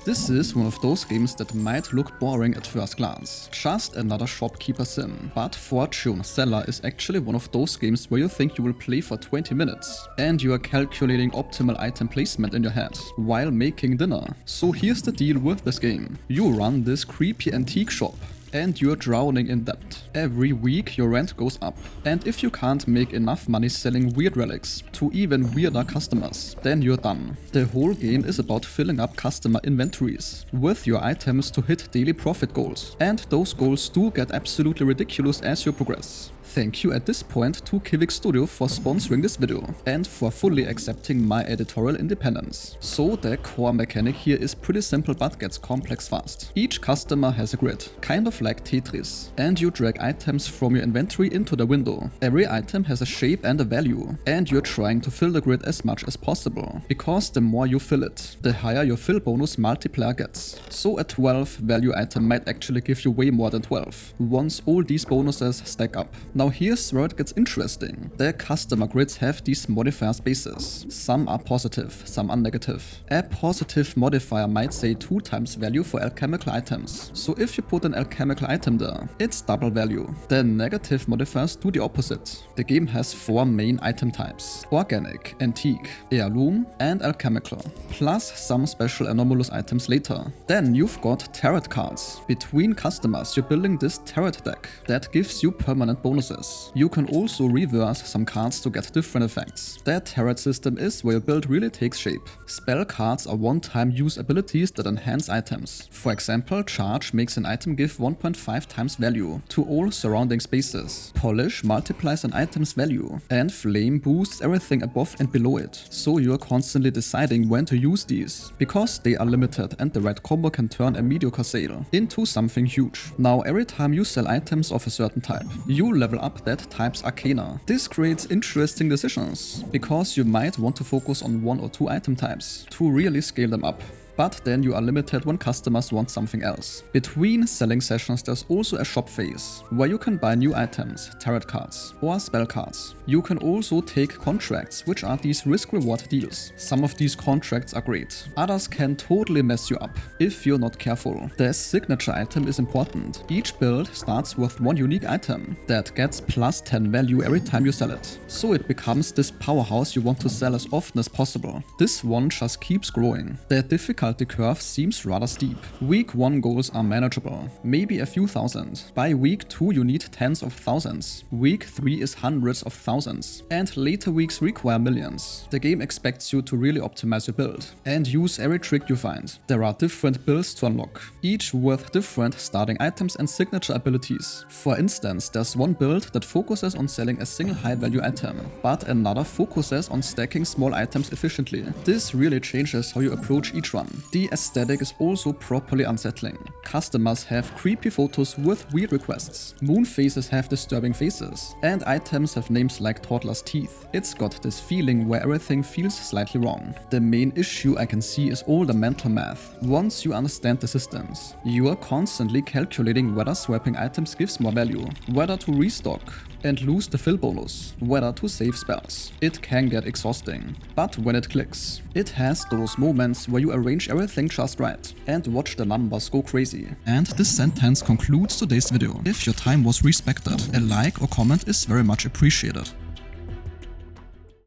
This is one of those games that might look boring at first glance, just another shopkeeper sim, but Fortune Seller is actually one of those games where you think you will play for 20 minutes, and you are calculating optimal item placement in your head, while making dinner. So here's the deal with this game. You run this creepy antique shop, and you're drowning in debt. Every week your rent goes up, and if you can't make enough money selling weird relics to even weirder customers, then you're done. The whole game is about filling up customer inventories with your items to hit daily profit goals, and those goals do get absolutely ridiculous as you progress. Thank you at this point to Kivik Studio for sponsoring this video and for fully accepting my editorial independence. So the core mechanic here is pretty simple but gets complex fast. Each customer has a grid, kind of like Tetris, and you drag items from your inventory into the window. Every item has a shape and a value, and you're trying to fill the grid as much as possible, because the more you fill it, the higher your fill bonus multiplier gets. So a 12 value item might actually give you way more than 12, once all these bonuses stack up. Now here's where it gets interesting. The customer grids have these modifier spaces. Some are positive, some are negative. A positive modifier might say 2 times value for alchemical items. So if you put an alchemical item there, it's double value. The negative modifiers do the opposite. The game has 4 main item types: organic, antique, heirloom, and alchemical, plus some special anomalous items later. Then you've got tarot cards. Between customers you're building this tarot deck that gives you permanent bonuses. You can also reverse some cards to get different effects. The tarot system is where your build really takes shape. Spell cards are one-time use abilities that enhance items. For example, charge makes an item give 1.5 times value to all surrounding spaces. Polish multiplies an item's value, and flame boosts everything above and below it. So you're constantly deciding when to use these, because they are limited and the right combo can turn a mediocre sale into something huge. Now every time you sell items of a certain type, you level up that type's Arcana. This creates interesting decisions, because you might want to focus on 1 or 2 item types to really scale them up. But then you are limited when customers want something else. Between selling sessions there's also a shop phase, where you can buy new items, tarot cards, or spell cards. You can also take contracts, which are these risk-reward deals. Some of these contracts are great, others can totally mess you up if you're not careful. The signature item is important. Each build starts with 1 unique item that gets plus 10 value every time you sell it. So it becomes this powerhouse you want to sell as often as possible. This one just keeps growing. The difficulty curve seems rather steep. Week 1 goals are manageable, maybe a few thousand. By week 2 you need tens of thousands. Week 3 is hundreds of thousands. And later weeks require millions. The game expects you to really optimize your build and use every trick you find. There are different builds to unlock, each with different starting items and signature abilities. For instance, there's one build that focuses on selling a single high value item, but another focuses on stacking small items efficiently. This really changes how you approach each one. The aesthetic is also properly unsettling. Customers have creepy photos with weird requests. Moon faces have disturbing faces. And items have names like toddler's teeth. It's got this feeling where everything feels slightly wrong. The main issue I can see is all the mental math. Once you understand the systems, you are constantly calculating whether swapping items gives more value, whether to restock and lose the fill bonus, whether to save spells. It can get exhausting, but when it clicks, it has those moments where you arrange everything just right and watch the numbers go crazy. And this sentence concludes today's video. If your time was respected, a like or comment is very much appreciated.